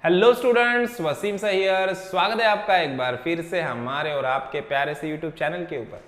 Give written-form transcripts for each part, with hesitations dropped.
Hello students, Wasim सहियर स्वागत है आपका एक बार फिर से हमारे और आपके प्यारे से यूट्यूब चैनल के ऊपर,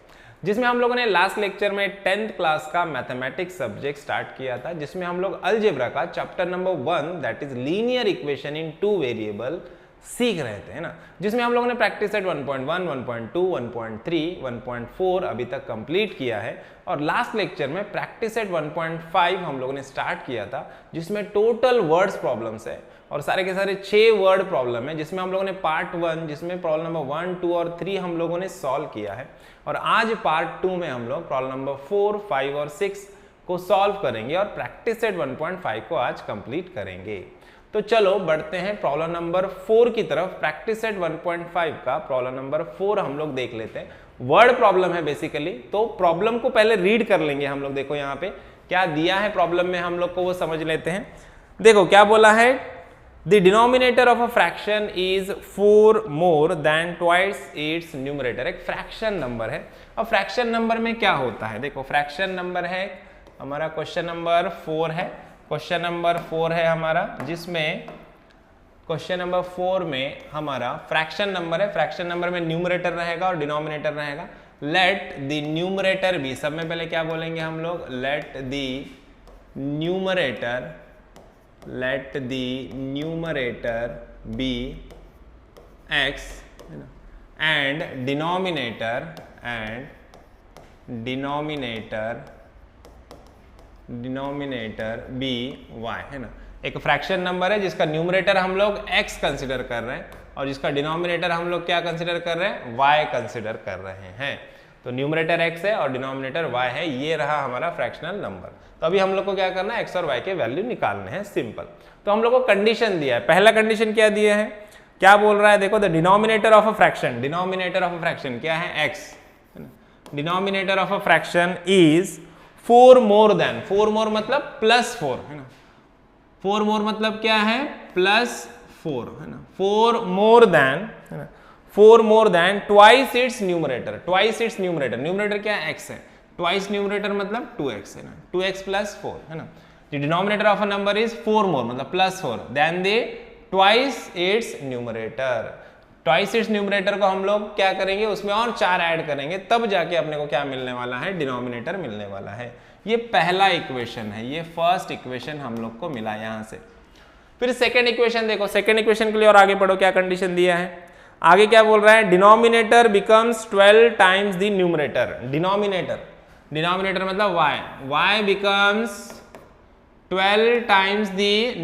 जिसमें हम लोगों ने लास्ट लेक्चर में 10th क्लास का मैथमेटिक्स सब्जेक्ट स्टार्ट किया था, जिसमें हम लोग अलजेब्रा का chapter number 1 that is linear equation in 2 variable सीख रहे थे, है ना। जिसमें हम लोगों ने प्रैक्टिस सेट 1.1, 1.2, 1.3, 1.4 अभी तक कंप्लीट किया है और लास्ट लेक्चर में प्रैक्टिस सेट 1.5 हम लोगों ने स्टार्ट किया था, जिसमें टोटल वर्ड्स प्रॉब्लम्स है और सारे के सारे 6 वर्ड प्रॉब्लम है, जिसमें हम लोगों ने पार्ट 1 जिसमें प्रॉब्लम नंबर 1, 2 और 3 हम लोगों ने सॉल्व किया है और आज पार्ट 2 में हम लोग प्रॉब्लम नंबर 4, 5 और 6 को सॉल्व करेंगे और प्रैक्टिस सेट 1.5 को आज कंप्लीट करेंगे। तो चलो बढ़ते हैं प्रॉब्लम नंबर 4 की तरफ। प्रैक्टिस सेट 1.5 का प्रॉब्लम नंबर 4 हम लोग देख लेते हैं। वर्ड प्रॉब्लम है बेसिकली, तो प्रॉब्लम को पहले रीड कर लेंगे हम लोग। देखो यहाँ पे क्या दिया है प्रॉब्लम में, हम लोग को वो समझ लेते हैं। देखो क्या बोला है, the denominator of a fraction is 4 more than twice its numerator. एक फ्रैक्शन नंबर है और फ्रैक्शन नंबर में क्या होता है, देखो फ्रैक्शन नंबर है हमारा क्वेश्चन नंबर 4 है। क्वेश्चन नंबर 4 है हमारा, जिसमें क्वेश्चन नंबर 4 में हमारा फ्रैक्शन नंबर है। फ्रैक्शन नंबर में न्यूमरेटर रहेगा और डिनोमिनेटर रहेगा। लेट द न्यूमरेटर बी, सब में पहले क्या बोलेंगे हम लोग, let the numerator be x and denominator be y, है ना। एक फ्रैक्शन नंबर है जिसका न्यूमरेटर हम लोग x कंसिडर कर रहे हैं और जिसका डिनोमिनेटर हम लोग क्या कंसिडर कर रहे हैं, y कंसिडर कर रहे हैं। तो न्यूमरेटर x है और डिनोमिनेटर y है, ये रहा हमारा फ्रैक्शनल नंबर। तो अभी हम लोग को क्या करना है, x और y के वैल्यू निकालने हैं, सिंपल। तो हम लोग को कंडीशन दिया है, पहला कंडीशन क्या दिया है, क्या बोल रहा है, देखो the denominator of a fraction, denominator of a fraction क्या है, x, denominator of a fraction is 4 more than, 4 more मतलब प्लस 4, है ना। 4 मोर मतलब क्या है, प्लस 4, है ना। 4 मोर देन, है ना, 4 more than twice its numerator, twice its numerator, numerator क्या है, x है, ट्वाइस न्यूमरेटर मतलब 2x, है ना, 2x प्लस 4, है ना। The denominator of a number is 4 more मतलब plus 4 then the twice its numerator. Twice its numerator को हम लोग क्या करेंगे, उसमें और 4 ऐड करेंगे, तब जाके अपने को क्या मिलने वाला है, डिनोमिनेटर मिलने वाला है। ये पहला इक्वेशन है, ये फर्स्ट इक्वेशन हम लोग को मिला यहां से। फिर सेकेंड इक्वेशन देखो, सेकेंड इक्वेशन के लिए और आगे पढ़ो, क्या कंडीशन दिया है, आगे क्या बोल रहा है, denominator becomes 12 times the numerator. Denominator मतलब y becomes 12 times the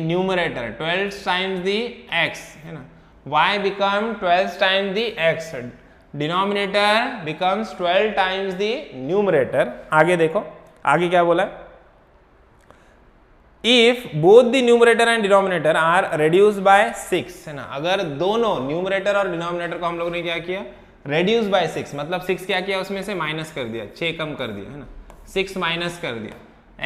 numerator, 12 times the x, है ना। y become 12 times the x, denominator becomes 12 times the numerator। आगे देखो, आगे क्या बोला, if both the numerator and denominator are reduced by 6, है ना। अगर दोनों न्यूमरेटर और डिनोमिनेटर को हम लोग ने क्या किया, reduce by 6 मतलब 6 क्या किया, उसमें से माइनस कर दिया, 6 कम कर दिया, है ना, 6 माइनस कर दिया।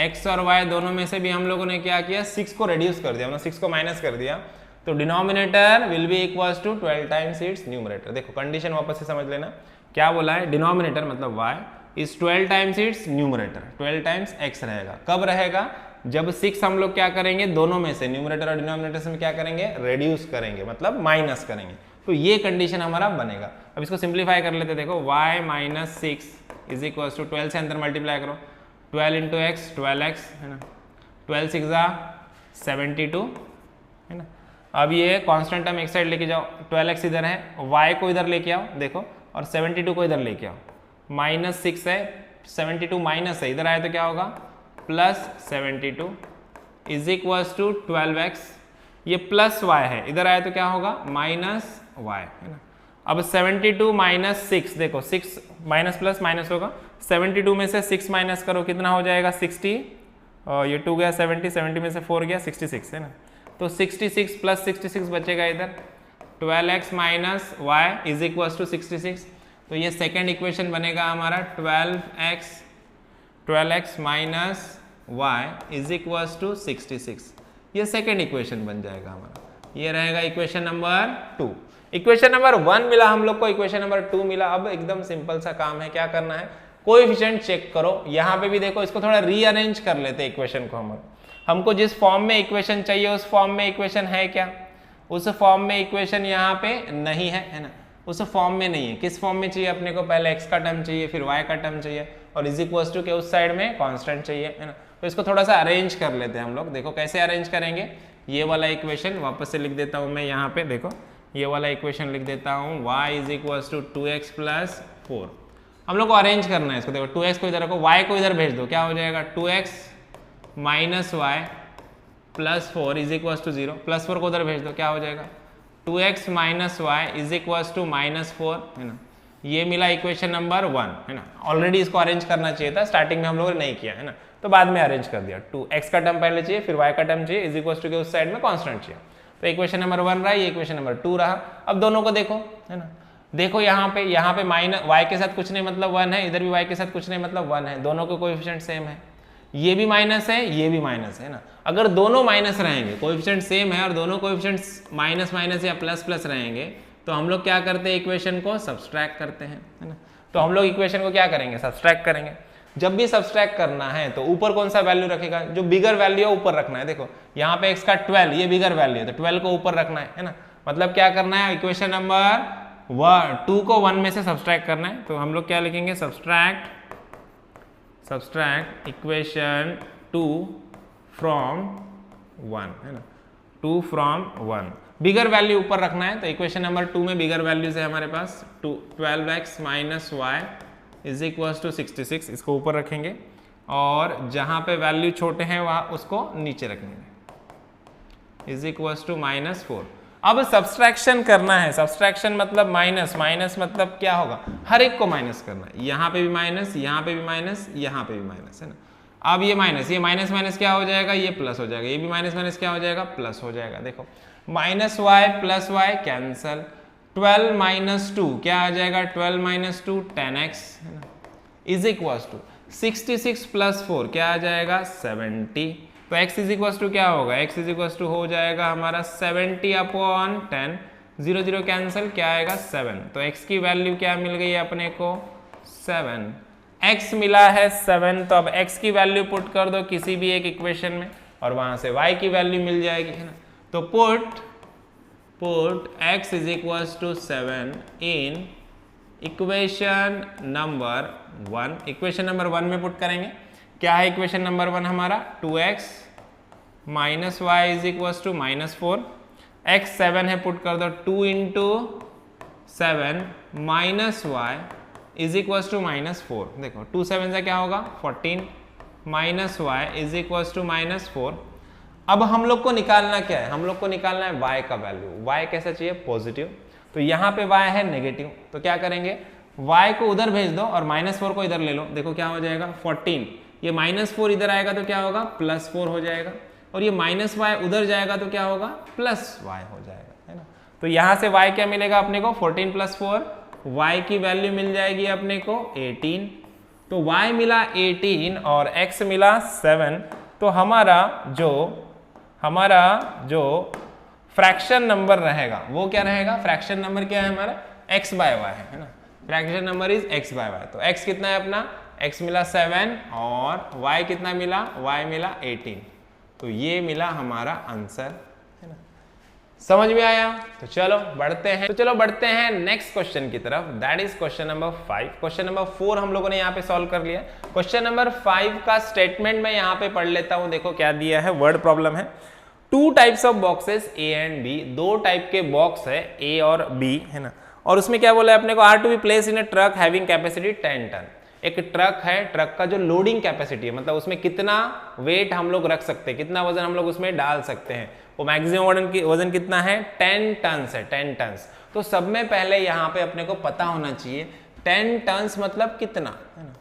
x और y दोनों में से भी हम लोगों ने क्या किया, 6 को reduce कर दिया, मतलब 6 को माइनस कर दिया, तो denominator will be equals to 12 times its numerator. देखो कंडीशन वापस से समझ लेना, क्या बोला है, डिनोमिनेटर मतलब y is 12 times its numerator, 12 times x रहेगा। कब रहेगा, जब 6 हम लोग क्या करेंगे, दोनों में से न्यूमरेटर और डिनोमिनेटर में क्या करेंगे, रेड्यूस करेंगे, मतलब माइनस करेंगे। तो ये कंडीशन हमारा बनेगा। अब इसको सिंप्लीफाई कर लेते, देखो y minus 6 is equals to 12 से अंदर मल्टीप्लाई करो, 12 इंटू एक्स 12x, है ना, 12 6 72, है ना। अब ये कांस्टेंट टर्म एक साइड लेके जाओ, 12x इधर है, y को इधर लेके आओ देखो, और 72 को इधर लेके आओ, माइनस 6 है, 72 माइनस है, इधर आए तो क्या होगा, plus 72 is equals to 12x, ये प्लस y है, इधर आए तो क्या होगा, माइनस y, है ना। अब 72 माइनस 6, देखो 6 माइनस प्लस माइनस होगा, 72 में से 6 माइनस करो, कितना हो जाएगा, 60, और ये 2 गया 70, 70 में से 4 गया 66, है ना। तो 66 प्लस 66 बचेगा इधर, 12x minus Y is equals to 66। तो ये सेकेंड इक्वेशन बनेगा हमारा, 12x minus Y is equals to 66। ये सेकेंड इक्वेशन बन जाएगा हमारा, ये रहेगा इक्वेशन नंबर 2। इक्वेशन नंबर 1 मिला हम लोग को, इक्वेशन नंबर 2 मिला। अब एकदम सिंपल सा काम है, क्या करना है, कोएफिशिएंट चेक करो। यहाँ पे भी देखो, इसको थोड़ा रीअरेंज कर लेते हैं इक्वेशन को। हमको जिस फॉर्म में इक्वेशन चाहिए उस फॉर्म में इक्वेशन है क्या, उस फॉर्म में इक्वेशन यहाँ पे नहीं है ना, उस फॉर्म में नहीं है। किस फॉर्म में चाहिए अपने को? पहले x का टर्म चाहिए, फिर y का टर्म चाहिए, और इज इक्वल्स टू के उस साइड में कांस्टेंट चाहिए, है ना। तो इसको थोड़ा सा अरेंज कर लेते हैं हम लोग। देखो कैसे अरेंज करेंगे। ये वाला इक्वेशन वापस से लिख देता हूँ मैं यहाँ पे, देखो ये वाला इक्वेशन लिख देता हूँ, y is equals to 2x plus 4। हम लोग को अरेंज करना है इसको। देखो 2x को इधर रखो, y को इधर भेज दो, क्या हो जाएगा? 2x minus y plus 4 is equals to 0। Plus 4 को उधर भेज दो, क्या हो जाएगा? 2x minus Y is equals to -4, है ना। ये मिला इक्वेशन नंबर 1, है ना। ऑलरेडी इसको अरेंज करना चाहिए था, स्टार्टिंग में हम लोगों ने नहीं किया, है ना, तो बाद में अरेंज कर दिया। 2x का टर्म पहले चाहिए, फिर y का टर्म चाहिए, इज इक्वल्स टू के उस साइड में कांस्टेंट चाहिए। तो इक्वेशन नंबर 1 रहा, ये इक्वेशन नंबर 2 रहा। अब दोनों को देखो, है ना। देखो यहाँ पे माइनस y के साथ कुछ नहीं मतलब 1 है, इधर भी y के साथ कुछ नहीं मतलब 1 है, दोनों के कोएफिशिएंट सेम है। ये भी माइनस है, ये भी माइनस है ना। अगर दोनों माइनस रहेंगे, कोएफिशिएंट सेम है और दोनों कोएफिशिएंट्स माइनस माइनस या प्लस प्लस रहेंगे, तो हम लोग क्या करते हैं? इक्वेशन को सब्सट्रैक्ट करते हैं, है ना। तो हम लोग इक्वेशन को क्या करेंगे? सब्सट्रैक्ट करेंगे। जब भी सब्सट्रैक्ट करना है तो ऊपर कौन सा वैल्यू रखेगा? जो बिगर वैल्यू है ऊपर रखना है। देखो यहाँ पे x का 12, ये बिगर वैल्यू है, तो 12 को ऊपर रखना है ना। मतलब क्या करना है? इक्वेशन नंबर 2 को 1 में से सब्सट्रैक्ट करना है। तो हम लोग क्या लिखेंगे? सब्सट्रैक्ट इक्वेशन 2 फ्रॉम 1, है ना। 2 फ्रॉम 1, बिगर वैल्यू ऊपर रखना है। तो इक्वेशन नंबर 2 में बिगर वैल्यूज है हमारे पास। 12x minus Y is equals to 66, इसको ऊपर रखेंगे, और जहां पे वैल्यू छोटे हैं वहां उसको नीचे रखेंगे, इज इक्वल्स टू -4। अब सब्सट्रैक्शन करना है। सब्सट्रैक्शन मतलब माइनस, माइनस मतलब क्या होगा? हर एक को माइनस करना है। यहाँ पे भी माइनस, यहाँ पे भी माइनस, यहाँ पे भी माइनस, है ना। अब ये माइनस माइनस क्या हो जाएगा? ये प्लस हो जाएगा। ये भी माइनस माइनस क्या हो जाएगा? प्लस हो जाएगा। देखो minus Y plus Y cancel, 12 minus 2 क्या आ जाएगा? 12 माइनस 2 10x, है ना, इज इक्वल्स टू 66 प्लस 4 क्या आ जाएगा? 70। तो x इज इक्वल्स टू क्या होगा? x इज इक्वल्स टू हो जाएगा हमारा 70 अपॉन 10, 0 0 कैंसिल, क्या आएगा? 7। तो x की वैल्यू क्या मिल गई अपने को? 7। x मिला है 7, तो अब x की वैल्यू पुट कर दो किसी भी एक इक्वेशन में, और वहां से y की वैल्यू मिल जाएगी, है ना। तो put x is equals to 7 in equation number 1। Equation number 1 में पुट करेंगे। क्या है इक्वेशन नंबर 1 हमारा? 2x minus Y is equals to -4, x 7 है, पुट कर दो 2 into 7 minus Y is equals to -4। देखो 2 7 से क्या होगा? 14 minus Y is equals to -4। अब हम लोग को निकालना क्या है? हम लोग को निकालना है y का वैल्यू। y कैसा चाहिए? पॉजिटिव। तो यहाँ पे y है नेगेटिव, तो क्या करेंगे? y को उधर भेज दो और -4 को इधर ले लो। देखो क्या हो जाएगा? 14, ये -4 इधर आएगा तो क्या होगा? +4 हो जाएगा, और ये -y उधर जाएगा तो क्या होगा? +y हो जाएगा, है ना। तो यहाँ से y क्या मिलेगा अपने को? 14 + 4, y की वैल्यू मिल जाएगी अपने को 18। तो y मिला 18 और x मिला 7। तो हमारा जो फ्रैक्शन नंबर रहेगा वो क्या रहेगा? फ्रैक्शन नंबर क्या है हमारा? x/y है ना। Fraction number is x/y। तो x कितना है अपना? x मिला 7 और y कितना मिला? y मिला 18। तो ये मिला हमारा आंसर, है ना। समझ में आया? तो चलो बढ़ते हैं नेक्स्ट क्वेश्चन की तरफ, that is question number 5। Question number 4 हम लोगों ने यहाँ पे सॉल्व कर लिया। क्वेश्चन नंबर 5 का स्टेटमेंट मैं यहाँ पे पढ़ लेता हूँ। देखो क्या दिया है, वर्ड प्रॉब्लम है। 2 types of boxes A and B, 2 type के बॉक्स है A और B, है ना। और उसमें क्या बोला है अपने को? Are to be place in a truck having capacity 10 ton. एक ट्रक है, ट्रक का जो लोडिंग कैपेसिटी है, मतलब उसमें कितना वेट हम लोग रख सकते हैं, कितना वजन हम लोग उसमें डाल सकते हैं, वो मैक्सिमम वजन कितना है? 10 टन्स है, 10 टन्स। तो सब में पहले यहाँ पे अपने को पता होना चाहिए 10 टन्स मतलब कितना, है ना।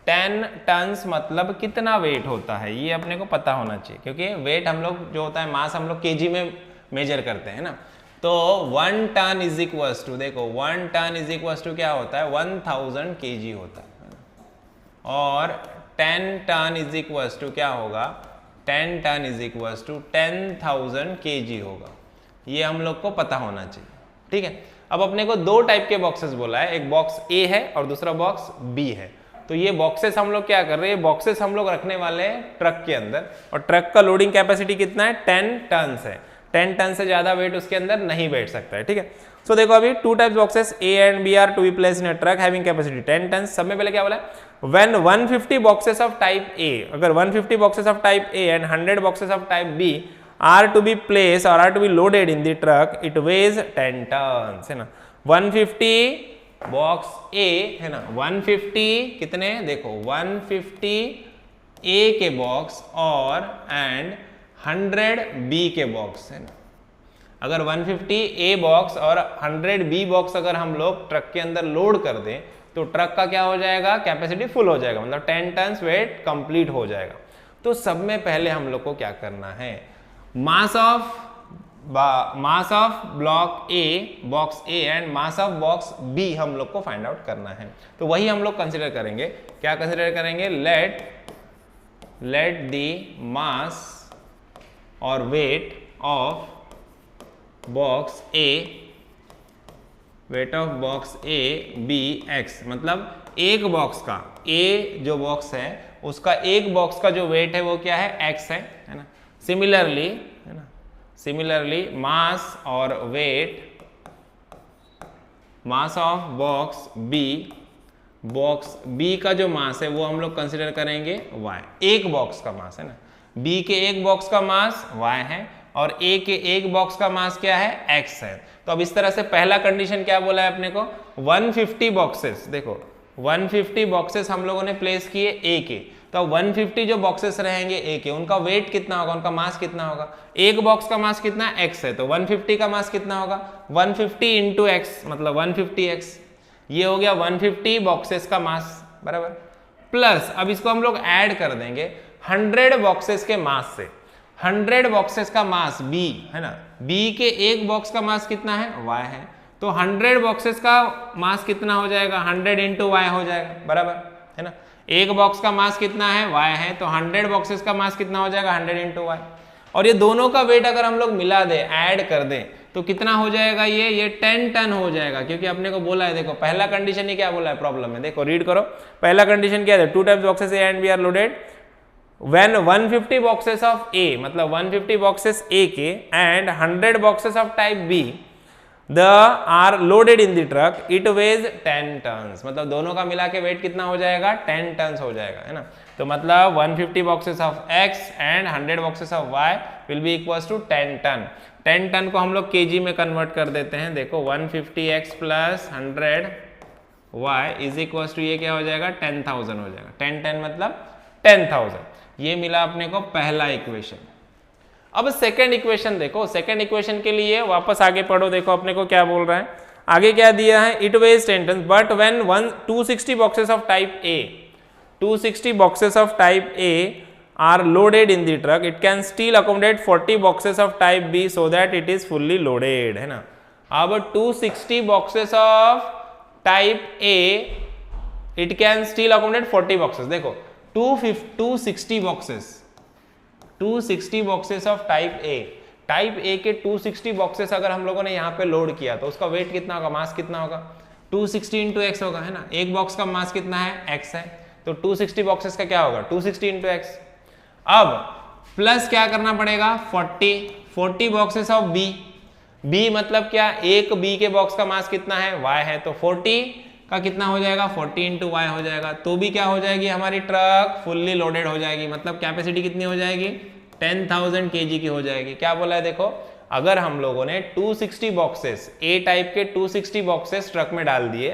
10 टन्स मतलब कितना वेट होता है, ये अपने को पता होना चाहिए, क्योंकि वेट हम लोग जो होता है, मास हम लोग केजी में मेजर करते हैं ना। तो 1 टन इज इक्वल्स टू, देखो 1 टन इज इक्वल्स टू क्या होता है? 1000 केजी होता है। और 10 टन इज इक्वल्स टू क्या होगा? 10 ton is equals to 10,000 KG होगा। ये हम लोग को पता होना चाहिए, ठीक है। अब अपने को 2 टाइप के बॉक्सेस बोला है, एक बॉक्स A है और दूसरा बॉक्स B है। तो ये बॉक्सेस हम लोग क्या कर रहे हैं? बॉक्सेस हम लोग रखने वाले हैं ट्रक के अंदर, और ट्रक का लोडिंग कैपेसिटी कितना है? 10 टन्स है। 10 टन से ज्यादा वेट उसके अंदर नहीं बैठ सकता है, ठीक है। सो देखो अभी 2 types boxes A and B are to be placed in a truck having capacity 10 ton. सब में पहले क्या बोला है, when 150 boxes of type A, अगर 150 boxes of type A and 100 boxes of type B are to be place और are to be loaded in the truck, it weighs 10 ton, है ना। 150 बॉक्स A है ना, 150 कितने, देखो 150 A के box और एंड 100 B के बॉक्स, है ना। अगर 150 A बॉक्स और 100 B बॉक्स अगर हम लोग ट्रक के अंदर लोड कर दें तो ट्रक का क्या हो जाएगा, कैपेसिटी फुल हो जाएगा, मतलब 10 टन वेट कंप्लीट हो जाएगा। तो सब में पहले हम लोग को क्या करना है, mass of block A, box A and mass of box B हम लोग को फाइंड आउट करना है। तो वही हम लोग कंसिडर करेंगे, क्या कंसिडर करेंगे, लेट द मास और weight of box A, weight of box A B x, मतलब एक बॉक्स का, A जो बॉक्स है उसका एक बॉक्स का जो वेट है वो क्या है, x है ना। सिमिलरली, है ना, सिमिलरली मास और weight, mass of box B, box B का जो मास है वो हम लोग कंसिडर करेंगे y, एक बॉक्स का मास है ना, B के एक बॉक्स का मास y है और A के एक बॉक्स का मास क्या है, x है। तो अब इस तरह से पहला कंडीशन क्या बोला है अपने को, 150 बॉक्सेस, देखो 150 बॉक्सेस हम लोगों ने प्लेस किए A के, तो 150 जो बॉक्सेस रहेंगे A के, उनका वेट कितना होगा, उनका मास कितना होगा, एक बॉक्स का मास कितना x है, तो 150 का मास कितना होगा, 150 इंटू x, मतलब 150x, ये हो गया 150 बॉक्सेस का मास, बराबर। प्लस अब इसको हम लोग ऐड कर देंगे 100 बॉक्सेस के मास से, 100 बॉक्सेस का मास B है ना, B के एक बॉक्स का मास कितना है, y है, तो 100 बॉक्सेस का मास कितना हो जाएगा, 100 इंटू y हो जाएगा, बराबर, है ना। एक बॉक्स का मास कितना है, y है, तो 100 बॉक्सेस का मास कितना हो जाएगा, 100 इंटू y। और ये दोनों का वेट अगर हम लोग मिला दें, ऐड कर दें, तो कितना हो जाएगा, ये 10 टन हो जाएगा, क्योंकि अपने को बोला है, देखो पहला कंडीशन ही क्या बोला है प्रॉब्लम में, देखो रीड करो, पहला कंडीशन क्या है, 2 types boxes A and B are loaded when 150 boxes of A, मतलब 150 boxes A के and 100 boxes of type B the are loaded in the truck, it weighs 10 tons, मतलब दोनों का मिला के वेट कितना हो जाएगा, 10 tons हो जाएगा, है ना। तो मतलब 150 boxes of X and 100 boxes of Y will be equals to 10 ton। 10 ton को हम लोग kg में कन्वर्ट कर देते हैं, देखो 150x plus 100y is equals to ये क्या हो जाएगा, 10,000 हो जाएगा, 10 टन मतलब 10,000। ये मिला अपने को पहला इक्वेशन। अब सेकंड इक्वेशन देखो, सेकंड इक्वेशन के लिए वापस आगे पढ़ो, देखो अपने को क्या बोल रहा है, आगे क्या दिया है, it weighs 10 ton but when 260 boxes of type A, 260 boxes of type A are loaded in the truck, it can still accommodate 40 boxes of type B so that it is fully loaded, है ना। अब 260 boxes of type A it can still accommodate 40 boxes, देखो 260 boxes of type A के 260 boxes अगर हम लोगों ने यहाँ पे लोड किया तो उसका वेट कितना होगा, मास कितना होगा, 260 इंटू एक्स होगा, है ना। एक बॉक्स का मास कितना है, x है, तो 260 बॉक्सेस का क्या होगा, 260 इंटू एक्स। अब प्लस क्या करना पड़ेगा, 40 बॉक्सेस ऑफ बी मतलब क्या, एक बी के बॉक्स का मास कितना है, y है, तो 40 का कितना हो जाएगा, 40 इंटू वाई हो जाएगा, तो भी क्या हो जाएगी, हमारी ट्रक फुल्ली लोडेड हो जाएगी, मतलब कैपेसिटी कितनी हो जाएगी, 10,000 kg की हो जाएगी। क्या बोला है देखो, अगर हम लोगों ने 260 बॉक्सेस ए टाइप के 260 बॉक्सेस ट्रक में डाल दिए,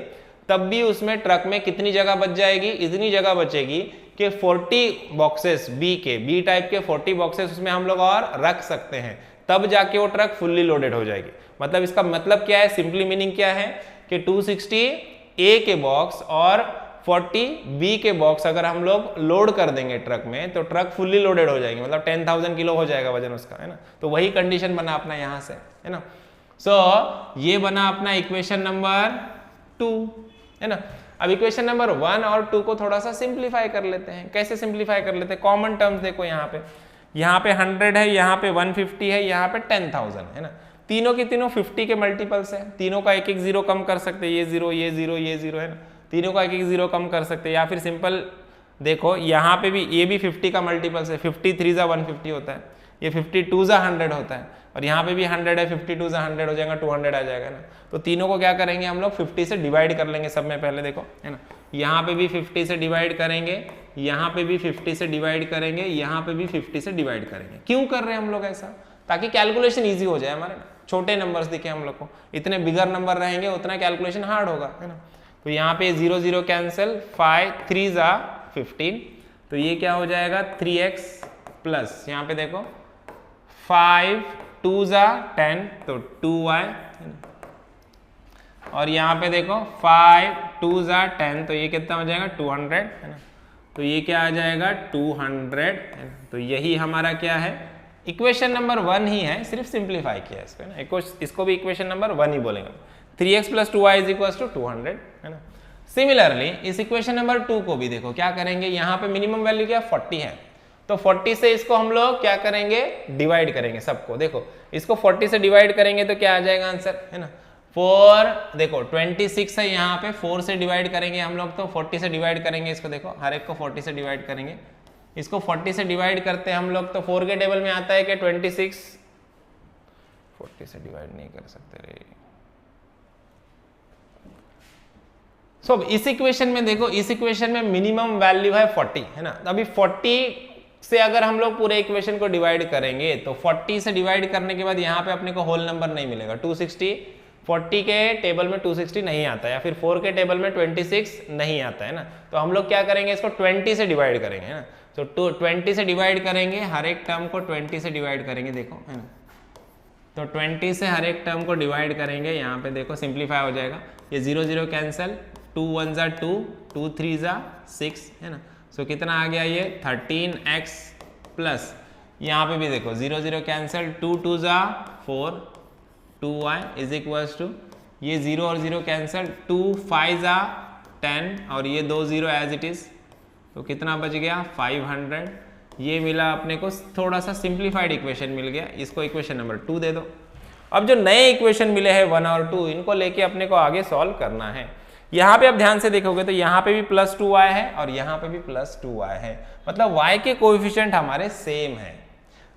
तब भी उसमें ट्रक में कितनी जगह बच जाएगी, इतनी जगह बचेगी कि 40 बॉक्सेस बी टाइप के 40 बॉक्सेस उसमें हम लोग और रख सकते हैं, तब जाके वो ट्रक फुल्ली लोडेड हो जाएगी। मतलब इसका मतलब क्या है, सिंपली मीनिंग क्या है कि 260 ए के बॉक्स और 40 बी के बॉक्स अगर हम लोग लोड कर देंगे ट्रक में तो ट्रक फुल्ली लोडेड हो जाएगी, मतलब 10,000 किलो हो जाएगा वजन उसका, है ना। तो वही कंडीशन बना अपना यहाँ से, है ना। सो ये बना अपना इक्वेशन नंबर 2, है ना। अब इक्वेशन नंबर 1 और 2 को थोड़ा सा सिंप्लीफाई कर लेते हैं। कैसे सिंप्लीफाई कर लेते हैं, कॉमन टर्म्स देखो, यहाँ पे 100 है, यहाँ पे 150 है, यहाँ पे 10,000 है ना। तीनों की तीनों 50 के मल्टीपल्स है, तीनों का एक एक जीरो कम कर सकते हैं, ये जीरो ये जीरो ये जीरो, है ना। तीनों का एक एक जीरो कम कर सकते हैं, या फिर सिंपल देखो यहाँ पे भी ये भी 50 का मल्टीपल्स है, 50 3 × 150 होता है, ये 52 ज़ा 100 होता है और यहाँ पे भी 100 है, 52 ज़ा 100 हो जाएगा, 200 आ जाएगा ना। तो तीनों को क्या करेंगे हम लोग 50 से डिवाइड कर लेंगे सब में पहले, देखो है ना। यहाँ पे भी 50 से डिवाइड करेंगे, यहाँ पे भी 50 से डिवाइड करेंगे, यहाँ पे भी 50 से डिवाइड करेंगे। क्यों कर रहे हैं हम लोग ऐसा? ताकि कैलकुलेशन ईजी हो जाए हमारे ना, छोटे नंबर्स दिखे हम लोग को। इतने बिगर नंबर रहेंगे उतना कैलकुलेशन हार्ड होगा, है ना। तो यहाँ पे 0 0 कैंसिल, 5 3 ज़ा 15, तो ये क्या हो जाएगा 3x प्लस यहाँ पे देखो 5 2 ज़ा 10, तो 2y, और यहाँ पे देखो 5 2 ज़ा 10, तो ये कितना हो जाएगा 200, है ना। तो ये क्या आ जाएगा 200, है ना। तो यही हमारा क्या है, इक्वेशन नंबर 1 ही है, सिर्फ सिंप्लीफाई किया इसको, है ना। इसको भी इक्वेशन नंबर 1 ही बोलेंगे। 3x + 2y = 200, है ना। सिमिलरली इस इक्वेशन नंबर 2 को भी देखो क्या करेंगे, यहाँ पे मिनिमम वैल्यू क्या 40 है, तो 40 से इसको हम लोग क्या करेंगे, डिवाइड करेंगे सबको। देखो इसको 40 से डिवाइड करेंगे तो क्या आ जाएगा आंसर, है ना। 4 देखो 26 है, यहाँ पे 4 से डिवाइड करेंगे हम लोग, तो 40 से डिवाइड करेंगे इसको, देखो हर एक को 40 से डिवाइड करेंगे। इसको 40 से डिवाइड करते हैं हम लोग, तो 4 के टेबल में आता है कि 26, 40 से डिवाइड नहीं कर सकते रे। सो इस इक्वेशन में देखो, इस इक्वेशन में मिनिमम वैल्यू है 40, है ना। अभी 40 से अगर हम लोग पूरे इक्वेशन को डिवाइड करेंगे तो 40 से डिवाइड करने के बाद यहाँ पे अपने को होल नंबर नहीं मिलेगा। 260 40 के टेबल में 260 नहीं आता है, या फिर 4 के टेबल में 26 नहीं आता है ना। तो हम लोग क्या करेंगे, इसको 20 से डिवाइड करेंगे, है ना। तो 20 से डिवाइड करेंगे, हर एक टर्म को 20 से डिवाइड करेंगे, देखो है ना। तो 20 से हर एक टर्म को डिवाइड करेंगे, यहाँ पे देखो सिंप्लीफाई हो जाएगा, ये 0 0 कैंसिल, 2 1 ज़ा 2, 2 3 ज़ा 6, है ना। सो कितना आ गया ये 13x प्लस, यहाँ पे भी देखो 0 0 कैंसिल, 2 2 ज़ा 4, 2y = ये 0 और 0 कैंसिल, 2 5 ज़ा 10, और ये 2 0 एज इट इज, तो कितना बच गया 500। ये मिला अपने को, थोड़ा सा सिंप्लीफाइड इक्वेशन मिल गया, इसको इक्वेशन नंबर 2 दे दो। अब जो नए इक्वेशन मिले हैं 1 और 2, इनको लेके अपने को आगे सॉल्व करना है। यहाँ पे आप ध्यान से देखोगे तो यहाँ पे भी +2y है और यहाँ पे भी +2y है, मतलब y के कोएफिशिएंट हमारे सेम है,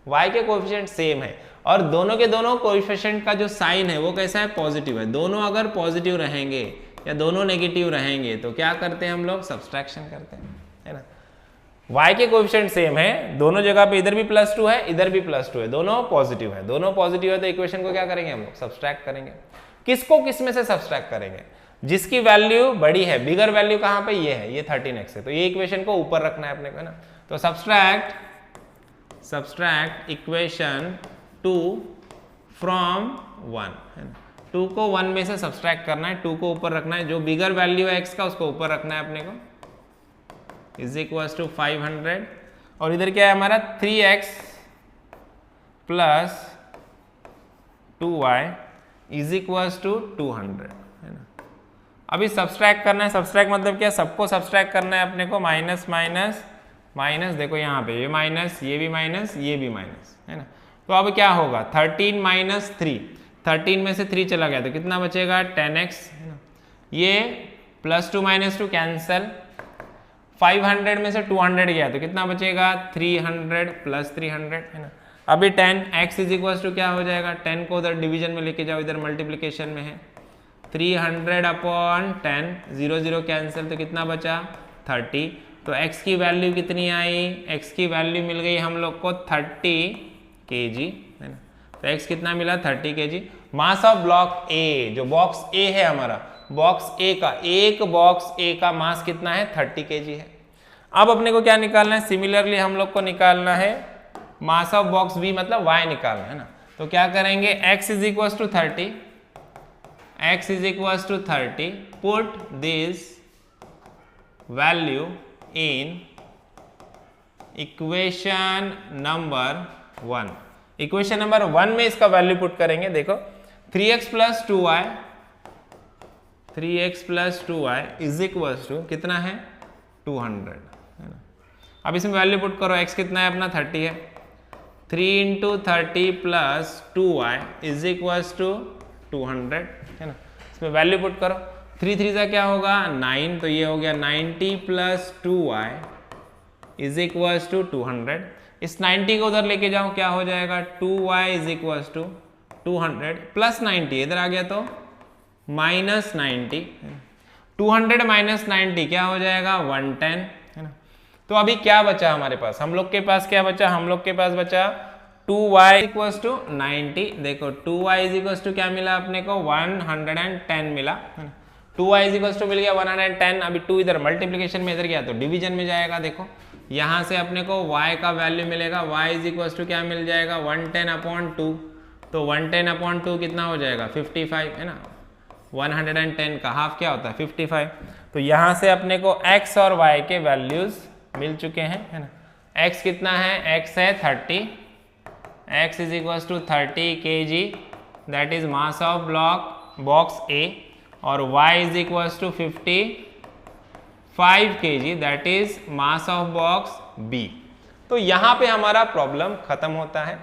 y के कोएफिशिएंट सेम है, और दोनों के दोनों कोएफिशिएंट का जो साइन है वो कैसा है, पॉजिटिव है। दोनों अगर पॉजिटिव रहेंगे या दोनों नेगेटिव रहेंगे तो क्या करते हैं हम लोग, सब्सट्रैक्शन करते हैं, है ना। y के कोएफिशिएंट सेम है, दोनों जगह पे इधर भी +2 है, इधर भी +2 है, दोनों पॉजिटिव है, दोनों पॉजिटिव है, तो इक्वेशन को क्या करेंगे हम लोग, सब्सट्रैक्ट करेंगे। किसको किस में से सब्सट्रैक्ट करेंगे, जिसकी वैल्यू बड़ी है, बिगर वैल्यू कहाँ पे, ये है, ये 13x है, तो ये इक्वेशन को ऊपर रखना है अपने को, है ना। तो सब्सट्रैक्ट इक्वेशन 2 फ्रॉम 1, है ना। 2 को 1 में से सब्सट्रैक्ट करना है, 2 को ऊपर रखना है, जो बिगर वैल्यू है x का उसको ऊपर रखना है अपने को, = 500, और इधर क्या है हमारा 3x प्लस 2y = 200, है ना। अभी सब्सट्रैक्ट करना है, सब्सट्रैक्ट मतलब क्या, सबको सब्सट्रैक्ट करना है अपने को, माइनस माइनस माइनस, देखो यहाँ पे ये माइनस, ये भी माइनस, ये भी माइनस, है ना। तो अब क्या होगा 13 - 3, 13 में से 3 चला गया तो कितना बचेगा 10x, है ना। ये +2 - 2 कैंसल, 500 में से 200 गया तो कितना बचेगा 300 + 300, है ना। अभी 10x = क्या हो जाएगा, 10 को उधर डिवीजन में लेके जाओ, इधर मल्टीप्लिकेशन में है, 300/10, 0 0 कैंसिल, तो कितना बचा 30। तो x की वैल्यू कितनी आई, x की वैल्यू मिल गई हम लोग को 30 kg, है ना। तो x कितना मिला 30 kg। Mass of block A, जो बॉक्स A है हमारा, बॉक्स A का, एक बॉक्स A का मास कितना है 30 kg है। अब अपने को क्या निकालना है, सिमिलरली हम लोग को निकालना है मास ऑफ बॉक्स B, मतलब y निकालना है ना। तो क्या करेंगे, x = 30, x = 30, put this value in equation number 1। Equation number 1 में इसका वैल्यू पुट करेंगे, देखो 3x + 2y, 3x + 2y = कितना है 200, है ना। अब इसमें वैल्यू पुट करो, x कितना है अपना 30 है, 3 × 30 + 2y = 200, है ना। इसमें वैल्यू पुट करो, 3 3 सा क्या होगा 9, तो ये हो गया 90 + 2y = 200। इस 90 को उधर लेके जाओ, क्या हो जाएगा 2y is equal to 200 plus 90, इधर आ गया तो माइनस 90, 200 माइनस 90 क्या हो जाएगा 110, है ना। तो अभी क्या बचा हमारे पास, हम लोग के पास क्या बचा, हम लोग के पास बचा 2y इक्वल टू 90। देखो 2y इज इक्वल टू क्या मिला अपने को 110 मिला, है ना। 2y इज इक्वल टू मिल गया 110, अभी 2 इधर मल्टीप्लीकेशन में इधर गया तो डिवीजन में जाएगा। देखो यहाँ से अपने को y का वैल्यू मिलेगा, y इज इक्वल टू क्या मिल जाएगा 110/2, तो 110/2 कितना हो जाएगा 55, है ना। 110 का हाफ क्या होता है 55। तो यहाँ से अपने को x और y के वैल्यूज मिल चुके हैं, है ना। x कितना है, x है 30, x is equal to 30 kg that is mass of box A, और y is equal to 55 kg that is mass of box B। तो यहाँ पे हमारा प्रॉब्लम खत्म होता है।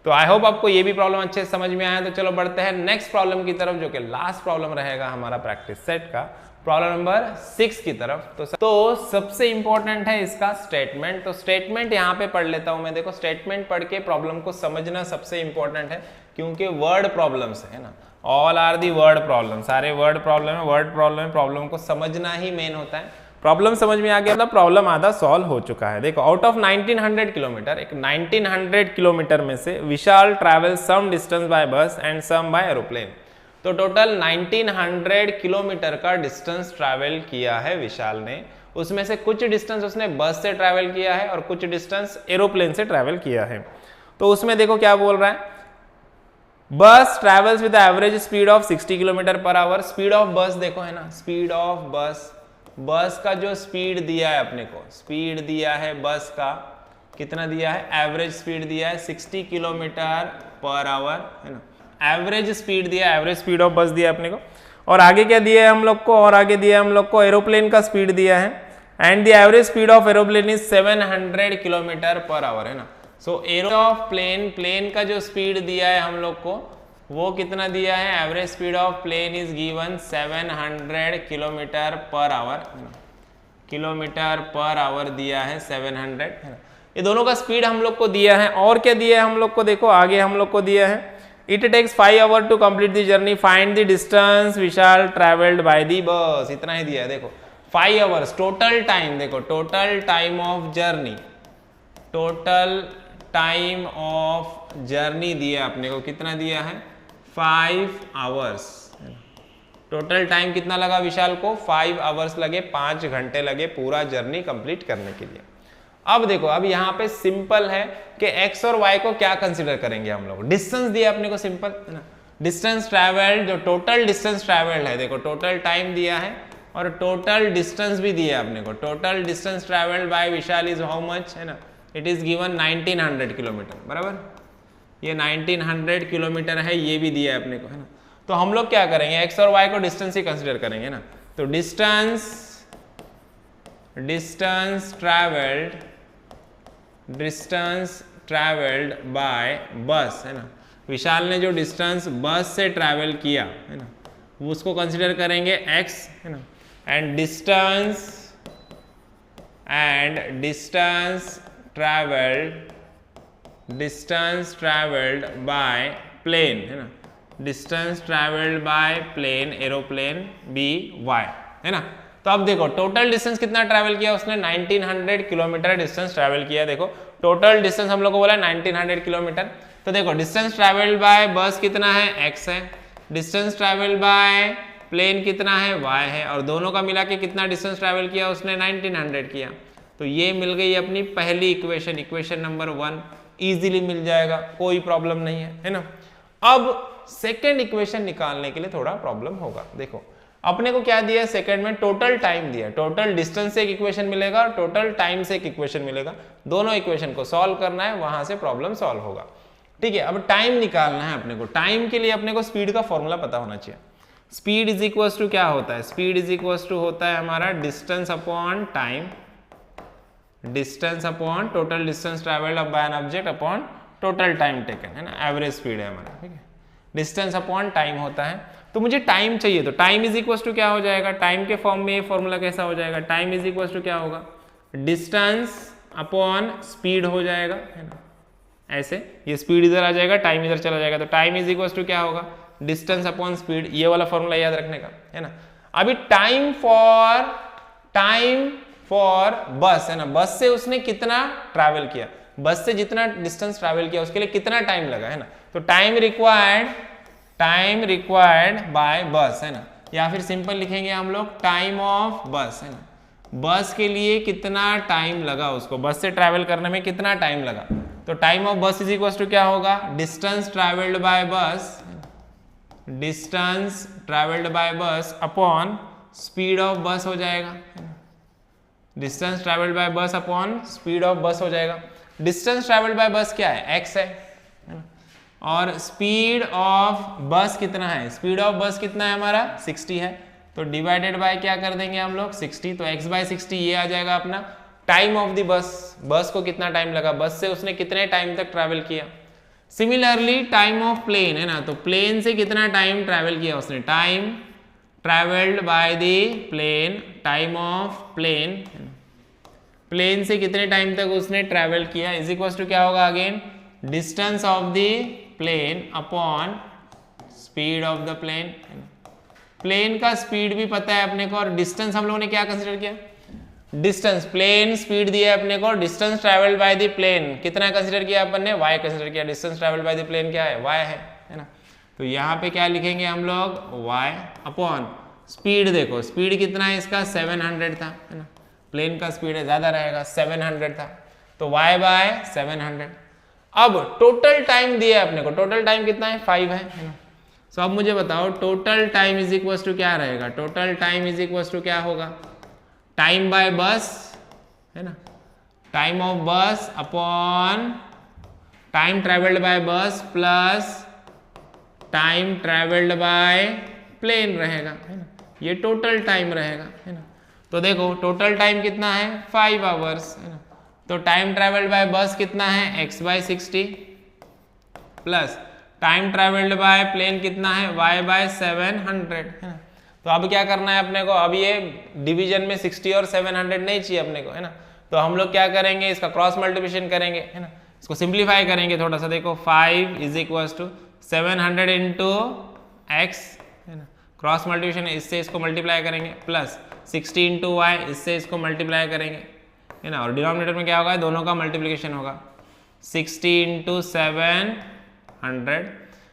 तो आई होप आपको ये भी प्रॉब्लम अच्छे से समझ में आया। तो चलो बढ़ते हैं नेक्स्ट प्रॉब्लम की तरफ, जो कि लास्ट प्रॉब्लम रहेगा हमारा प्रैक्टिस सेट का, प्रॉब्लम नंबर 6 की तरफ। तो सबसे इंपॉर्टेंट है इसका स्टेटमेंट। तो स्टेटमेंट यहाँ पे पढ़ लेता हूं मैं। देखो स्टेटमेंट पढ़ के प्रॉब्लम को समझना सबसे इंपॉर्टेंट है, क्योंकि वर्ड प्रॉब्लम्स है ना, all are the word problem, सारे वर्ड प्रॉब्लम है, वर्ड प्रॉब्लम, प्रॉब्लम को समझना ही मेन होता है। प्रॉब्लम समझ में आ गया मतलब प्रॉब्लम आधा सॉल्व हो चुका है। देखो आउट ऑफ 1900 किलोमीटर, एक 1900 किलोमीटर में से विशाल ट्रैवल सम डिस्टेंस बाय बस एंड सम बाय एरोप्लेन। तो टोटल 1900 किलोमीटर का डिस्टेंस ट्रैवल किया है विशाल ने। उसमें से कुछ डिस्टेंस उसने बस से ट्रैवल किया है और कुछ डिस्टेंस एरोप्लेन से ट्रैवल किया है। तो उसमें देखो क्या बोल रहा है, बस travels with average speed of 60 kilometre per our. Speed of बस देखो है ना, स्पीड ऑफ बस का जो स्पीड दिया है अपने को, स्पीड दिया है बस का कितना दिया है, एवरेज स्पीड दिया है 60 किलोमीटर पर आवर, है ना। एवरेज स्पीड दिया, एवरेज स्पीड ऑफ बस दिया अपने को। और आगे क्या दिया है हम लोग को, और आगे दिया है हम लोग को एरोप्लेन का स्पीड दिया है, and the average speed of aeroplane is 700 kilometre per our, है ना। सो एरो ऑफ प्लेन का जो स्पीड दिया है हम लोग को, वो कितना दिया है, average speed of plane is given 700 kilometre per hour, kilometre per hour दिया है 700, है ना। ये दोनों का स्पीड हम लोग को दिया है। और क्या दिया है हम लोग को, देखो आगे हम लोग को दिया है, it takes 5 hour to complete the journey, find the distance Vishal travelled by the bus. इतना ही दिया है। देखो 5 आवर्स टोटल टाइम, देखो total time of journey, total time of journey दिया अपने को, कितना दिया है 5 आवर्स। टोटल टाइम कितना लगा विशाल को, 5 आवर्स लगे, 5 घंटे लगे पूरा जर्नी कंप्लीट करने के लिए। अब देखो अब यहाँ पे सिंपल है कि x और y को क्या कंसीडर करेंगे हम लोग। डिस्टेंस दिया अपने को, सिंपल है ना, डिस्टेंस ट्रैवल्ड, जो टोटल डिस्टेंस ट्रैवल्ड है, देखो टोटल टाइम दिया है और टोटल डिस्टेंस भी दिया है अपने को। Total distance travelled bye Vishal is how much, है ना, इट इज गिवन 1900 किलोमीटर, बराबर। ये 1900 किलोमीटर है, ये भी दिया है अपने को, है ना। तो हम लोग क्या करेंगे, x और y को डिस्टेंस ही कंसीडर करेंगे ना। तो डिस्टेंस ट्रैवल्ड बाय बस, है ना। विशाल ने जो डिस्टेंस बस से ट्रैवल किया है ना, वो उसको कंसीडर करेंगे x, है ना। And distance travelled by plane, है ना, distance travelled by plane aeroplane be y, है ना। तो अब देखो टोटल डिस्टेंस कितना ट्रैवल किया उसने, 1900 किलोमीटर डिस्टेंस ट्रैवल किया। देखो टोटल डिस्टेंस हम लोग को बोला 1900 किलोमीटर। तो देखो डिस्टेंस ट्रैवल्ड बाय बस कितना है, x है, डिस्टेंस ट्रैवल्ड बाय प्लेन कितना है, y है, और दोनों का मिला के कितना डिस्टेंस ट्रैवल किया उसने, 1900 किया। तो ये मिल गई अपनी पहली इक्वेशन, इक्वेशन नंबर 1, इजीली मिल जाएगा, कोई प्रॉब्लम नहीं है ना। अब सेकेंड इक्वेशन निकालने के लिए थोड़ा प्रॉब्लम होगा। देखो अपने को क्या दिया है, सेकंड में टोटल टाइम दिया, टोटल डिस्टेंस से एक इक्वेशन मिलेगा और टोटल टाइम से एक इक्वेशन मिलेगा। दोनों इक्वेशन को सॉल्व करना है, वहां से प्रॉब्लम सॉल्व होगा। ठीक है, अब टाइम निकालना है अपने को। टाइम के लिए अपने को स्पीड का फॉर्मूला पता होना चाहिए। स्पीड इज इक्वल टू क्या होता है, स्पीड इज इक्वल टू होता है हमारा distance upon time, distance upon total distance travelled bye an object upon total time taken, है ना, एवरेज स्पीड है हमारा। ठीक है, डिस्टेंस अपॉन टाइम होता है। तो मुझे टाइम चाहिए, तो टाइम इज इक्वल टू क्या हो जाएगा, टाइम के फॉर्म में ये फॉर्मूला कैसा हो जाएगा, टाइम इज इक्वल टू क्या होगा, डिस्टेंस अपॉन स्पीड हो जाएगा, है ना, ऐसे ये स्पीड इधर आ जाएगा, टाइम इधर चला जाएगा, तो टाइम इज इक्वल टू क्या होगा, डिस्टेंस अपॉन स्पीड, ये वाला फॉर्मूला याद रखने का, है ना। अभी टाइम फॉर बस, है ना, बस से उसने कितना ट्रैवल किया, बस से जितना डिस्टेंस ट्रैवल किया उसके लिए कितना टाइम लगा, है ना, तो टाइम रिक्वायर्ड बाय बस, है ना, या फिर सिंपल लिखेंगे हम लोग टाइम ऑफ बस, है ना, बस के लिए कितना टाइम लगा, उसको बस से ट्रैवल करने में कितना टाइम लगा, तो टाइम ऑफ बस इज इक्वल टू क्या होगा, डिस्टेंस ट्रैवल्ड बाय बस अपॉन स्पीड ऑफ बस हो जाएगा, डिस्टेंस ट्रैवल्ड बाय बस अपॉन स्पीड ऑफ बस हो जाएगा। डिस्टेंस ट्रैवल्ड बाय बस क्या है, x है, और स्पीड ऑफ बस कितना है, स्पीड ऑफ बस कितना है हमारा 60 है, तो डिवाइडेड बाय क्या कर देंगे हम लोग 60, तो x बाय 60 ये आ जाएगा अपना टाइम ऑफ द बस को कितना टाइम लगा, बस से उसने कितने टाइम तक ट्रैवल किया। सिमिलरली टाइम ऑफ प्लेन, है ना, तो प्लेन से कितना टाइम ट्रैवल किया उसने, time travelled by the plane, time of plane से कितने टाइम तक उसने ट्रैवल किया इज इक्वल टू क्या होगा, again distance of the plane upon speed of the plane. Plane का स्पीड भी पता है अपने को, और डिस्टेंस हम लोगों ने क्या कंसीडर किया, डिस्टेंस, प्लेन स्पीड दिया है अपने को, distance travelled by the plane कितना कंसीडर किया अपन ने, y कंसीडर किया, distance travelled by the plane क्या है, y है ना, तो यहाँ पे क्या लिखेंगे हम लोग y अपॉन स्पीड, देखो स्पीड कितना है इसका 700 था, है ना, प्लेन का स्पीड है ज्यादा रहेगा 700 था, तो y बाय 700। अब टोटल टाइम दिया है अपने को, टोटल टाइम कितना है 5 है ना, सो अब मुझे बताओ total time is equal to क्या रहेगा, total time is equal to क्या होगा, टाइम बाय बस, है ना, time of bus upon time travelled by bus plus time travelled by plane रहेगा, है ना, ये टोटल टाइम रहेगा, है ना। तो देखो टोटल टाइम कितना है 5 आवर्स, है ना, तो टाइम ट्रेवल्ड बाय बस कितना है x by 60 plus time travelled by plane कितना है y बाय 700, है ना। तो अब क्या करना है अपने को, अब ये डिवीजन में 60 और 700 नहीं चाहिए अपने को, है ना, तो हम लोग क्या करेंगे, इसका क्रॉस मल्टीप्लिकेशन करेंगे, है ना, इसको सिंप्लीफाई करेंगे थोड़ा सा, देखो 5 is equal to 700 into X, है ना, क्रॉस मल्टीप्लिकेशन इससे इसको मल्टीप्लाई करेंगे, प्लस 60 इंटू वाई इससे इसको मल्टीप्लाई करेंगे, है ना, और डिनोमिनेटर में क्या होगा, दोनों का मल्टीप्लिकेशन होगा, 60 इंटू 700,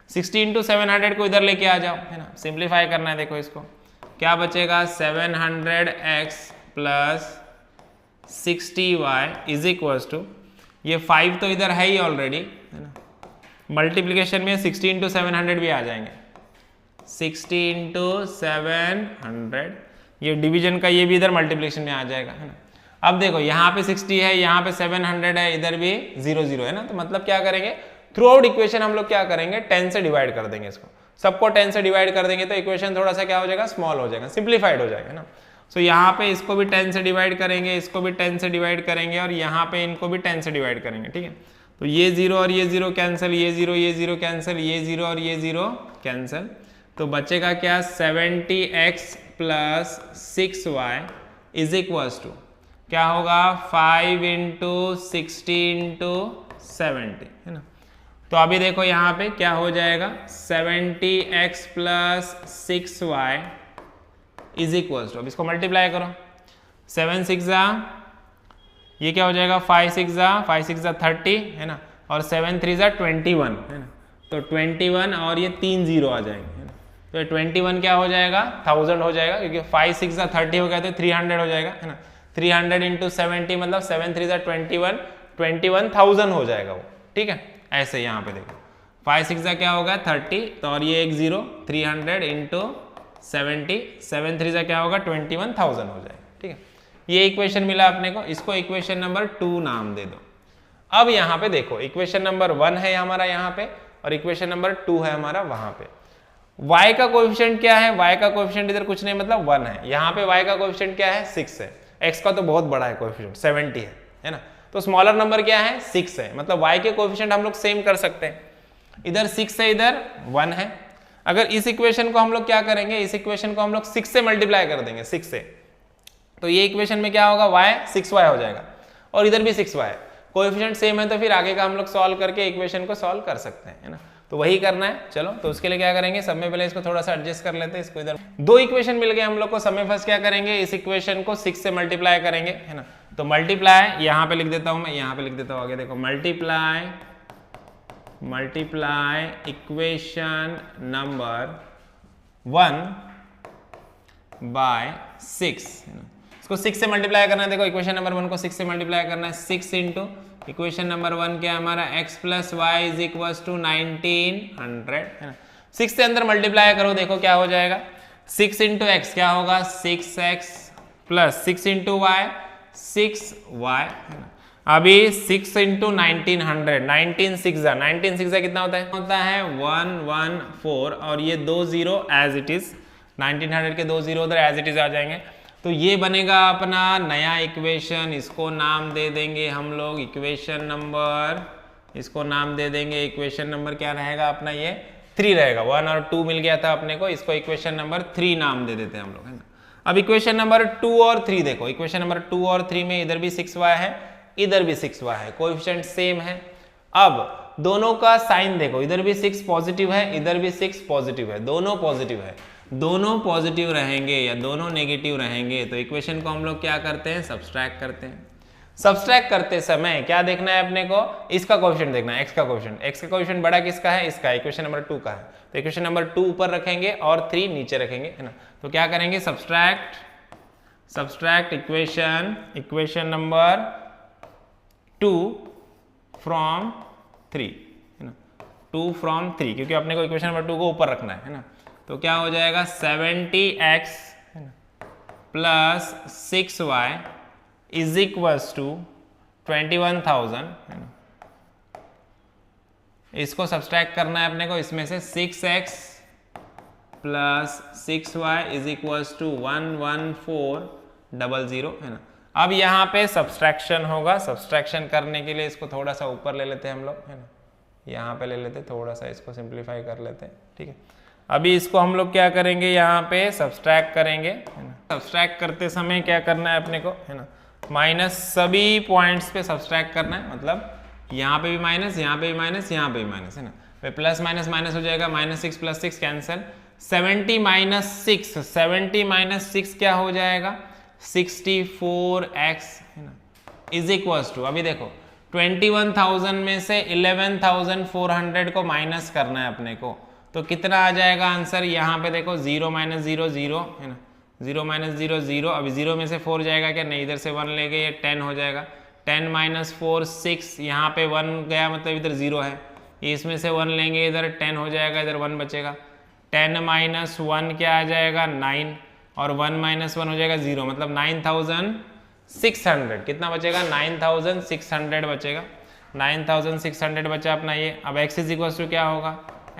60 इंटू 700 को इधर लेके आ जाओ, है ना, सिंप्लीफाई करना है, देखो इसको क्या बचेगा 700x plus 60y is equal to, ये 5 तो इधर है ही ऑलरेडी, है ना, मल्टीप्लिकेशन में 60 इंटू 700 भी आ जाएंगे, 60 इंटू 700, ये डिवीजन का ये भी इधर मल्टीप्लिकेशन में आ जाएगा, है ना। अब देखो यहाँ पे 60 है, यहाँ पे 700 है, इधर भी 0 0 है ना, तो मतलब क्या करेंगे, थ्रू आउट इक्वेशन हम लोग क्या करेंगे 10 से डिवाइड कर देंगे, इसको सबको 10 से डिवाइड कर देंगे, तो इक्वेशन थोड़ा सा क्या हो जाएगा, स्मॉल हो जाएगा, सिंप्लीफाइड हो जाएगा ना। सो यहाँ पे इसको भी 10 से डिवाइड करेंगे, इसको भी 10 से डिवाइड करेंगे, और यहाँ पे इनको भी 10 से डिवाइड करेंगे, ठीक है। तो ये 0 और ये 0 कैंसिल, ये 0 कैंसिल, ये 0 और ये 0 कैंसिल, तो बचेगा क्या 70x plus 6y is equals to क्या होगा 5 इंटू 60 इंटू 70, है ना। तो अभी देखो यहाँ पे क्या हो जाएगा 70x plus 6y is equals to, अब इसको मल्टीप्लाई करो, 7 6 ये क्या हो जाएगा 5 6 30, है ना, और 7 3 21, है ना, तो 21 और ये 3 0 आ जाएंगे, है ना, तो 21 क्या हो जाएगा 1000 हो जाएगा, क्योंकि 5 6 30 हो गया तो 300 हो जाएगा, है ना, 300 इंटू 70 मतलब 7 3 21 21,000 हो जाएगा वो, ठीक है। ऐसे यहाँ पे देखो 5 6 क्या होगा 30, तो और ये एक 0, 300 इंटू 70, 7 3 क्या होगा 21,000 हो जाएगा, ठीक है। ये इक्वेशन मिला अपने को, इसको इक्वेशन नंबर 2 नाम दे दो। अब यहाँ पे देखो इक्वेशन नंबर 1 है हमारा यहाँ पे, और इक्वेशन नंबर 2 है हमारा वहां पे। y का कोएफिशिएंट क्या है, y का कोएफिशिएंट इधर कुछ नहीं मतलब 1 है, यहाँ पे y का कोएफिशिएंट क्या है 6 है, x का तो बहुत बड़ा है कोएफिशिएंट 70 है ना, तो स्मॉलर नंबर क्या है 6 है, मतलब y के कोएफिशिएंट हम लोग सेम कर सकते हैं, इधर 6 है इधर 1 है। अगर इस इक्वेशन को हम लोग क्या करेंगे, इस इक्वेशन को हम लोग 6 से मल्टीप्लाई कर देंगे, 6 से, तो ये इक्वेशन में क्या होगा y 6y हो जाएगा, और इधर भी 6y है, कोएफिशिएंट सेम है तो फिर आगे का हम लोग सॉल्व करके इक्वेशन को सॉल्व कर सकते हैं, है ना। तो वही करना है। चलो तो उसके लिए क्या करेंगे, सब में पहले इसको थोड़ा सा एडजस्ट कर लेते हैं। इसको इधर 2 इक्वेशन मिल गए हम लोग को, सब में फर्स्ट क्या करेंगे, इस इक्वेशन को 6 से मल्टीप्लाई करेंगे, है ना। तो मल्टीप्लाई यहाँ पे लिख देता हूँ मैं, यहाँ पे लिख देता हूँ आगे देखो, मल्टीप्लाई इक्वेशन नंबर 1 बाय 6, है ना। इसको 6 से मल्टीप्लाई करना है, देखो इक्वेशन नंबर 1 को 6 से मल्टीप्लाई करना है। 6 इंटू इक्वेशन नंबर 1 क्या हमारा x plus Y is equal to 1900, है ना। 6 से अंदर मल्टीप्लाई करो, देखो क्या हो जाएगा, 6 इंटू एक्स क्या होगा 6x plus 6 into Y 6y, है ना। अभी 6 इंटू 1900, 19 कितना होता है 114, और ये 2 0 एज इट इज, 1900 के 2 0 उधर एज इट इज आ जाएंगे। तो ये बनेगा अपना नया इक्वेशन, इसको नाम दे देंगे हम लोग इक्वेशन नंबर, इसको नाम दे देंगे इक्वेशन नंबर क्या रहेगा अपना, ये 3 रहेगा। 1 और 2 मिल गया था अपने को, इसको इक्वेशन नंबर 3 नाम दे देते हैं हम लोग, है ना। अब इक्वेशन नंबर 2 और 3 देखो, इक्वेशन नंबर 2 और 3 में इधर भी 6y है, इधर भी 6y है, कोएफिशिएंट सेम है। अब दोनों का साइन देखो, इधर भी 6 पॉजिटिव है, इधर भी 6 पॉजिटिव है, दोनों पॉजिटिव है। दोनों पॉजिटिव रहेंगे या दोनों नेगेटिव रहेंगे तो इक्वेशन को हम लोग क्या करते हैं, सब्सट्रैक्ट करते हैं। सब्सट्रैक्ट करते समय क्या देखना है अपने को, इसका कोएफिशिएंट देखना है, x का कोएफिशिएंट। x का कोएफिशिएंट बड़ा किसका है, इसका, इक्वेशन नंबर 2 का है। तो इक्वेशन नंबर 2 ऊपर रखेंगे और 3 नीचे रखेंगे, है ना। तो क्या करेंगे, सब्सट्रैक्ट इक्वेशन नंबर 2 फ्रॉम 3, है ना। 2 फ्रॉम 3, क्योंकि अपने को इक्वेशन नंबर 2 को ऊपर रखना है ना। तो क्या हो जाएगा 70x plus 6y is equals to 21,000, है ना। इसको सब्सट्रैक्ट करना है अपने को, इसमें से 6x plus 6y is equals to 11400, है ना। अब यहाँ पे सब्सट्रैक्शन होगा, सब्सट्रैक्शन करने के लिए इसको थोड़ा सा ऊपर ले लेते हैं हम लोग, है ना। यहाँ पे ले लेते, थोड़ा सा इसको सिंप्लीफाई कर लेते हैं, ठीक है। अभी इसको हम लोग क्या करेंगे, यहाँ पे सब्सट्रैक्ट करेंगे, है ना। सब्सट्रैक्ट करते समय क्या करना है अपने को, है ना, माइनस सभी पॉइंट्स पे सब्सट्रैक्ट करना है, मतलब यहाँ पे भी माइनस, यहाँ पे भी माइनस, यहाँ पे भी माइनस, है ना। फिर प्लस माइनस माइनस हो जाएगा, -6 + 6 कैंसिल, 70 - 6 क्या हो जाएगा 64x, है ना, इज इक्वल्स टू, अभी देखो 21,000 में से 11,400 को माइनस करना है अपने को, तो कितना आ जाएगा आंसर, यहाँ पे देखो 0 - 0 0, है ना, 0 - 0 0, अभी 0 में से 4 जाएगा क्या, नहीं, इधर से 1 ले गए, ये 10 हो जाएगा, 10 - 4 6, यहाँ पे 1 गया मतलब इधर 0 है, इसमें से 1 लेंगे, इधर 10 हो जाएगा, इधर 1 बचेगा, 10 - 1 क्या आ जाएगा 9, और 1 - 1 हो जाएगा 0, मतलब 9,600, कितना बचेगा 9,600 बचेगा, 9,600 बचा अपना ये। अब x इज इक्वल टू क्या होगा,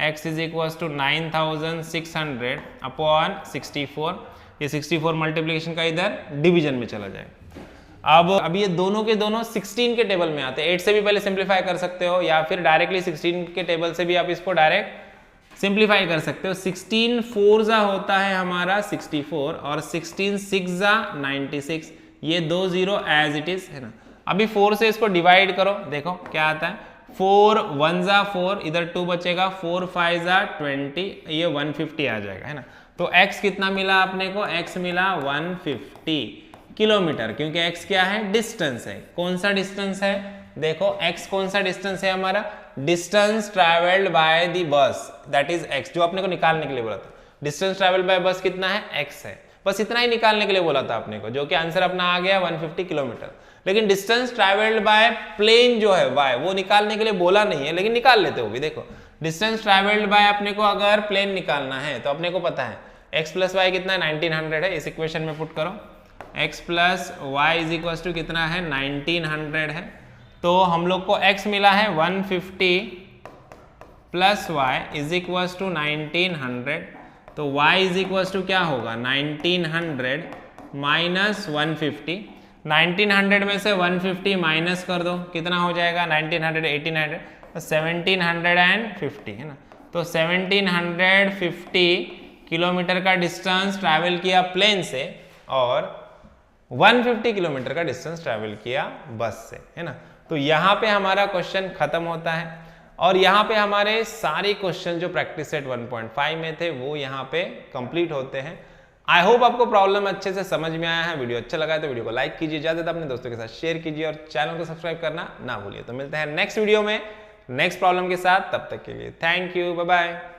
x is equal to 9,600 upon 64, ये 64 मल्टीप्लिकेशन का इधर डिवीजन में चला जाएगा। अब ये दोनों के दोनों 16 के टेबल में आते हैं, 8 से भी पहले सिंप्लीफाई कर सकते हो या फिर डायरेक्टली 16 के टेबल से भी आप इसको डायरेक्ट सिंप्लीफाई कर सकते हो। 16 4 होता है हमारा 64 और 16 6 96, ये 2 0 एज इट इज, है ना। अभी 4 से इसको डिवाइड करो, देखो क्या आता है, 4 1 4, इधर 2 बचेगा, 4 5 20, ये 150 आ जाएगा, है ना। तो x कितना मिला अपने को, x मिला 150 किलोमीटर, क्योंकि x क्या है, डिस्टेंस है। कौन सा डिस्टेंस है, देखो x कौन सा डिस्टेंस है हमारा, डिस्टेंस ट्रैवल्ड बाय द बस, दैट इज x, जो आपने को निकालने के लिए बोला था। डिस्टेंस ट्रैवल्ड बाय बस कितना है, x है, बस इतना ही निकालने के लिए बोला था आपने को, जो कि आंसर अपना आ गया 150 किलोमीटर। लेकिन डिस्टेंस ट्रैवल्ड बाय प्लेन जो है y, वो निकालने के लिए बोला नहीं है, लेकिन निकाल लेते हो भी। देखो डिस्टेंस ट्रैवल्ड बाय अपने को अगर प्लेन निकालना है तो अपने को पता है x प्लस वाई कितना है 1900 है, इस इक्वेशन में पुट करो, x plus Y is equal to कितना है 1900 है। तो हम लोग को x मिला है 150 plus Y is equal to 1900, तो y इज इक्वल टू क्या होगा 1900 माइनस 150, 1900 में से 150 माइनस कर दो, कितना हो जाएगा 1900 1800, तो 1750, है ना। तो 1750 किलोमीटर का डिस्टेंस ट्रैवल किया प्लेन से, और 150 किलोमीटर का डिस्टेंस ट्रैवल किया बस से, है ना। तो यहाँ पे हमारा क्वेश्चन खत्म होता है और यहाँ पे हमारे सारे क्वेश्चन जो प्रैक्टिस सेट 1.5 में थे वो यहाँ पे कंप्लीट होते हैं। आई होप आपको प्रॉब्लम अच्छे से समझ में आया है। वीडियो अच्छा लगा है तो वीडियो को लाइक कीजिए, ज्यादा अपने दोस्तों के साथ शेयर कीजिए और चैनल को सब्सक्राइब करना ना भूलिए। तो मिलते हैं नेक्स्ट वीडियो में नेक्स्ट प्रॉब्लम के साथ, तब तक के लिए थैंक यू, बाय बाय।